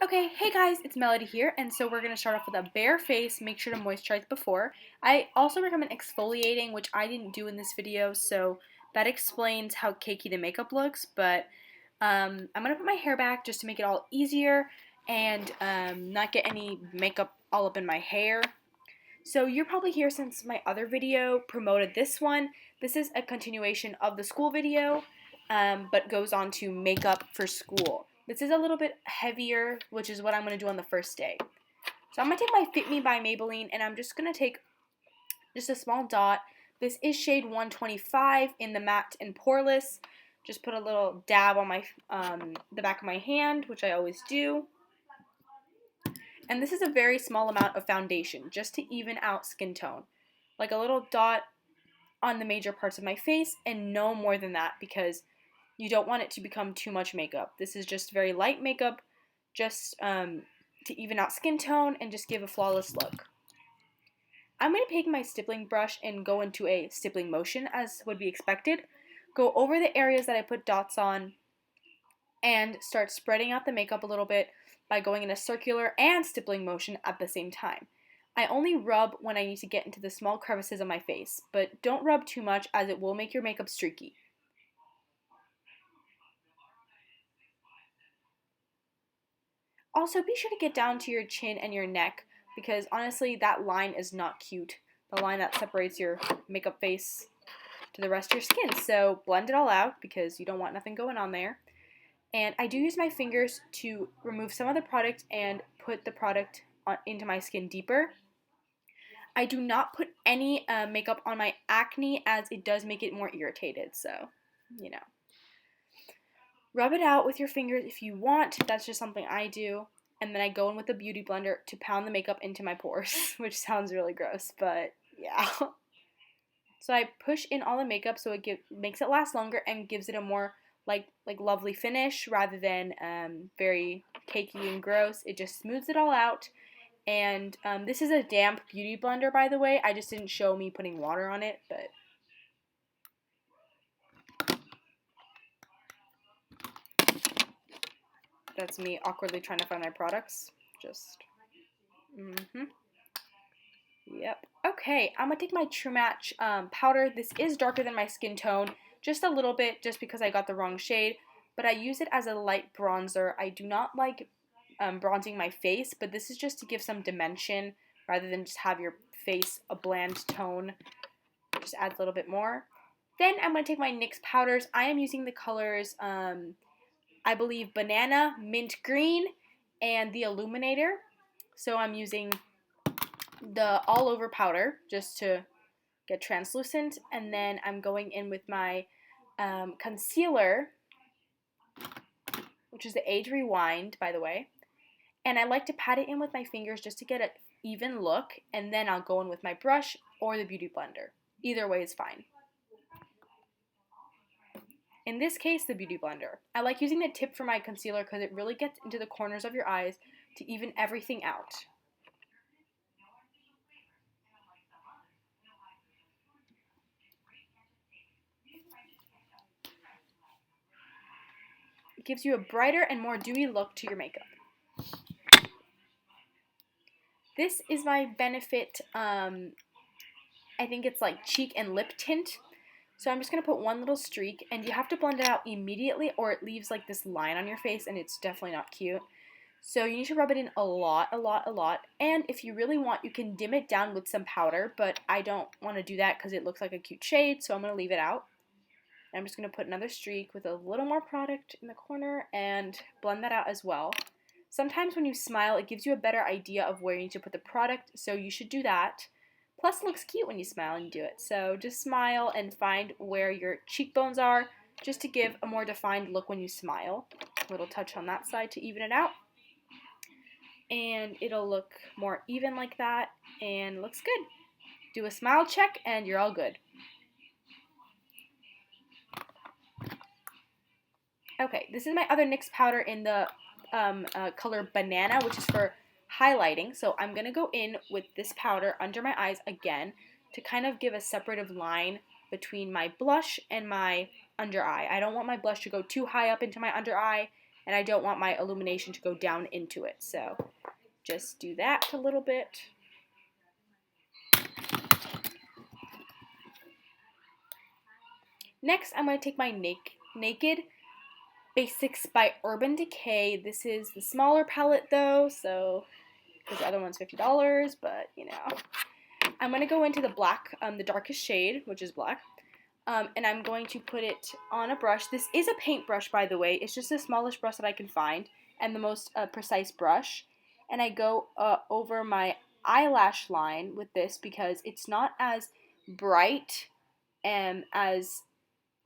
Okay, hey guys, it's Melody here, and so we're going to start off with a bare face. Make sure to moisturize before. I also recommend exfoliating, which I didn't do in this video, so that explains how cakey the makeup looks, but I'm going to put my hair back just to make it all easier and not get any makeup all up in my hair. So you're probably here since my other video promoted this one. This is a continuation of the school video, but goes on to makeup for school. This is a little bit heavier, which is what I'm going to do on the first day. So I'm going to take my Fit Me by Maybelline, and I'm just going to take just a small dot. This is shade 125 in the matte and poreless. Just put a little dab on my the back of my hand, which I always do. And this is a very small amount of foundation, just to even out skin tone. Like a little dot on the major parts of my face, and no more than that, because you don't want it to become too much makeup. This is just very light makeup, just to even out skin tone and just give a flawless look. I'm going to take my stippling brush and go into a stippling motion, as would be expected. Go over the areas that I put dots on, and start spreading out the makeup a little bit by going in a circular and stippling motion at the same time. I only rub when I need to get into the small crevices of my face, but don't rub too much as it will make your makeup streaky. Also, be sure to get down to your chin and your neck, because honestly, that line is not cute. The line that separates your makeup face to the rest of your skin. So blend it all out, because you don't want nothing going on there. And I do use my fingers to remove some of the product and put the product into my skin deeper. I do not put any makeup on my acne, as it does make it more irritated, so, you know. Rub it out with your fingers if you want. That's just something I do. And then I go in with a beauty blender to pound the makeup into my pores, which sounds really gross, but yeah. So I push in all the makeup so it makes it last longer and gives it a more like lovely finish rather than very cakey and gross. It just smooths it all out. And this is a damp beauty blender, by the way. I just didn't show me putting water on it, but that's me awkwardly trying to find my products. Yep. Okay, I'm going to take my True Match powder. This is darker than my skin tone, just a little bit, just because I got the wrong shade, but I use it as a light bronzer. I do not like bronzing my face, but this is just to give some dimension rather than just have your face a bland tone. It just adds a little bit more. Then I'm going to take my NYX powders. I am using the colors, I believe, Banana, Mint Green, and the Illuminator. So I'm using the all over powder just to get translucent, and then I'm going in with my concealer, which is the Age Rewind, by the way, and I like to pat it in with my fingers just to get an even look, and then I'll go in with my brush or the beauty blender. Either way is fine. In this case, the beauty blender. I like using the tip for my concealer because it really gets into the corners of your eyes to even everything out. It gives you a brighter and more dewy look to your makeup. This is my Benefit, I think it's like cheek and lip tint. So I'm just going to put one little streak, and you have to blend it out immediately or it leaves like this line on your face and it's definitely not cute. So you need to rub it in a lot. And if you really want, you can dim it down with some powder, but I don't want to do that because it looks like a cute shade, so I'm going to leave it out. And I'm just going to put another streak with a little more product in the corner and blend that out as well. Sometimes when you smile, it gives you a better idea of where you need to put the product, so you should do that. Plus, it looks cute when you smile and you do it. So just smile and find where your cheekbones are, just to give a more defined look when you smile. A little touch on that side to even it out. And it'll look more even like that, and looks good. Do a smile check, and you're all good. Okay, this is my other NYX powder in the color Banana, which is for highlighting. So I'm going to go in with this powder under my eyes again to kind of give a separative line between my blush and my under eye. I don't want my blush to go too high up into my under eye, and I don't want my illumination to go down into it. So just do that a little bit. Next, I'm going to take my Naked Basics by Urban Decay. This is the smaller palette though, so because the other one's $50, but you know. I'm going to go into the black, the darkest shade, which is black, and I'm going to put it on a brush. This is a paint brush, by the way. It's just the smallest brush that I can find and the most precise brush. And I go over my eyelash line with this because it's not as bright and as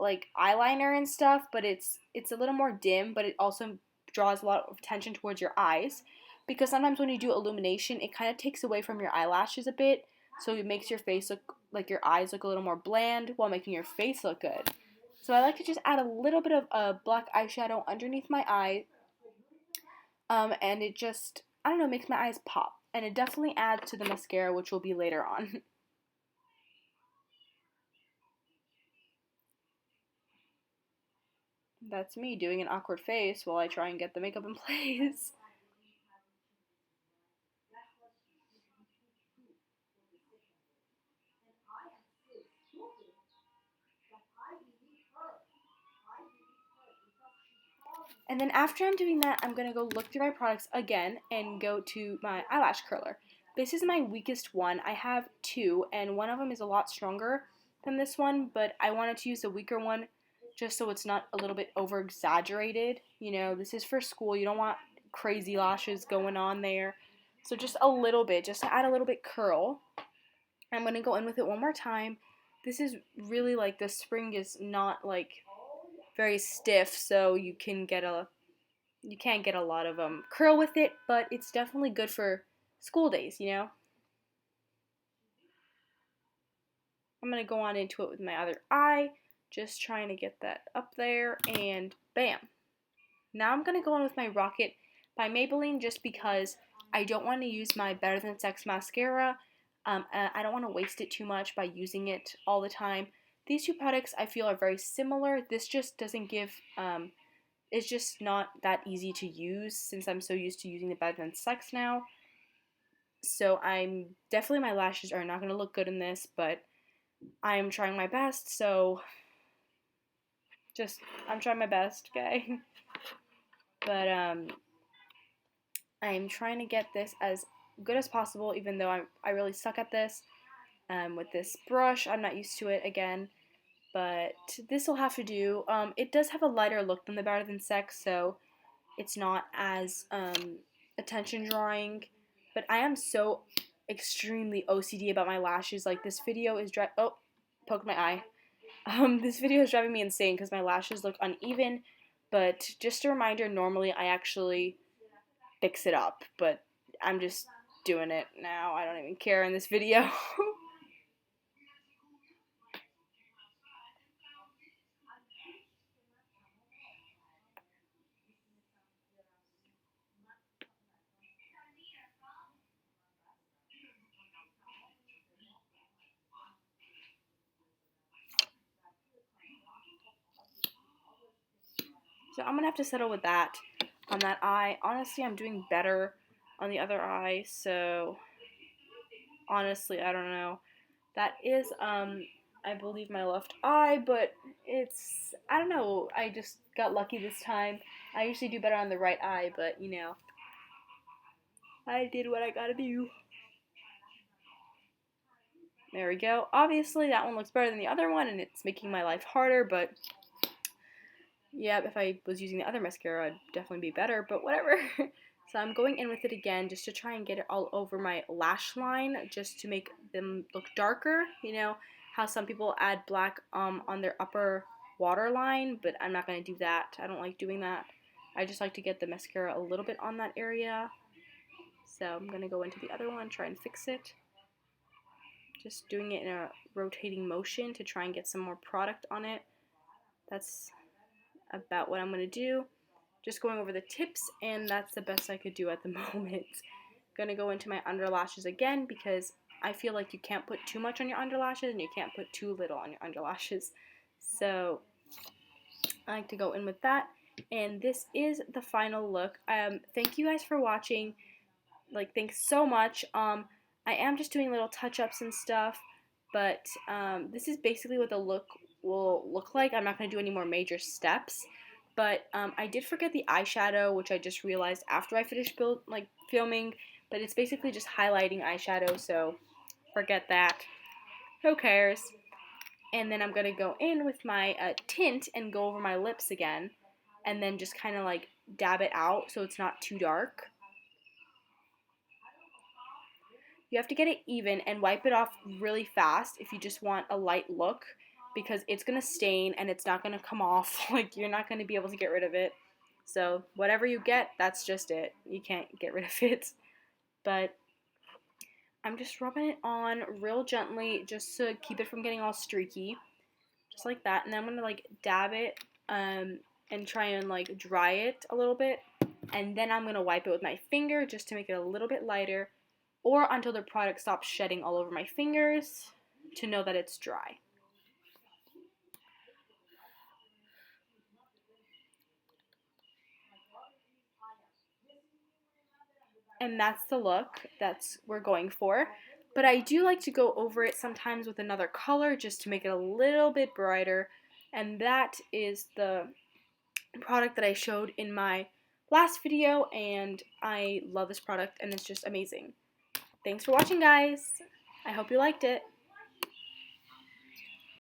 like eyeliner and stuff, but it's a little more dim, but it also draws a lot of attention towards your eyes, because sometimes when you do illumination, it kind of takes away from your eyelashes a bit, so it makes your face look like your eyes look a little more bland while making your face look good. So I like to just add a little bit of black eyeshadow underneath my eye, and it just, I don't know, makes my eyes pop, and it definitely adds to the mascara, which will be later on. That's me doing an awkward face while I try and get the makeup in place. And then after I'm doing that, I'm going to go look through my products again and go to my eyelash curler. This is my weakest one. I have two, and one of them is a lot stronger than this one, but I wanted to use the weaker one just so it's not a little bit over exaggerated. You know, this is for school. You don't want crazy lashes going on there. So just a little bit, just to add a little bit curl. I'm going to go in with it one more time. This is really like, the spring is not like very stiff, so you can't get a lot of curl with it, but it's definitely good for school days, you know. I'm gonna go on into it with my other eye, just trying to get that up there, and bam. Now I'm gonna go on with my Rocket by Maybelline, just because I don't want to use my Better Than Sex mascara. I don't want to waste it too much by using it all the time. These two products I feel are very similar. This just doesn't give, it's just not that easy to use since I'm so used to using the Better Than Sex now. So I'm definitely, my lashes are not going to look good in this, but I'm trying my best, so just, I'm trying my best, okay? But I'm trying to get this as good as possible, even though I really suck at this. With this brush, I'm not used to it again, but this will have to do. It does have a lighter look than the Better Than Sex, so it's not as attention drawing, but I am so extremely OCD about my lashes. Like, this video is poked my eye. This video is driving me insane because my lashes look uneven, but just a reminder, normally I actually fix it up, but I'm just doing it now. I don't even care in this video. So I'm gonna have to settle with that on that eye. Honestly, I'm doing better on the other eye, so honestly, I don't know. That is, I believe, my left eye, but it's, I don't know, I just got lucky this time. I usually do better on the right eye, but, you know, I did what I gotta do. There we go. Obviously, that one looks better than the other one, and it's making my life harder, but yeah, if I was using the other mascara, I'd definitely be better, but whatever. So I'm going in with it again just to try and get it all over my lash line, just to make them look darker. You know how some people add black on their upper waterline, but I'm not going to do that. I don't like doing that. I just like to get the mascara a little bit on that area. So I'm going to go into the other one, try and fix it. Just doing it in a rotating motion to try and get some more product on it. That's about what I'm going to do. Just going over the tips, and that's the best I could do at the moment. Gonna go into my under lashes again, because I feel like you can't put too much on your under lashes and you can't put too little on your under lashes. So I like to go in with that. And this is the final look. Thank you guys for watching. Like, thanks so much. I am just doing little touch-ups and stuff, but this is basically what the look will look like. I'm not going to do any more major steps, but I did forget the eyeshadow, which I just realized after I finished filming, but it's basically just highlighting eyeshadow, so forget that. Who cares? And then I'm going to go in with my tint and go over my lips again, and then just kind of like dab it out so it's not too dark. You have to get it even and wipe it off really fast if you just want a light look, because it's going to stain and it's not going to come off. Like, you're not going to be able to get rid of it. So whatever you get, that's just it. You can't get rid of it. But I'm just rubbing it on real gently just to keep it from getting all streaky. Just like that. And then I'm going to like dab it and try and like dry it a little bit. And then I'm going to wipe it with my finger just to make it a little bit lighter, or until the product stops shedding all over my fingers to know that it's dry. And that's the look that's we're going for. But I do like to go over it sometimes with another color just to make it a little bit brighter. And that is the product that I showed in my last video, and I love this product and it's just amazing. Thanks for watching, guys. I hope you liked it.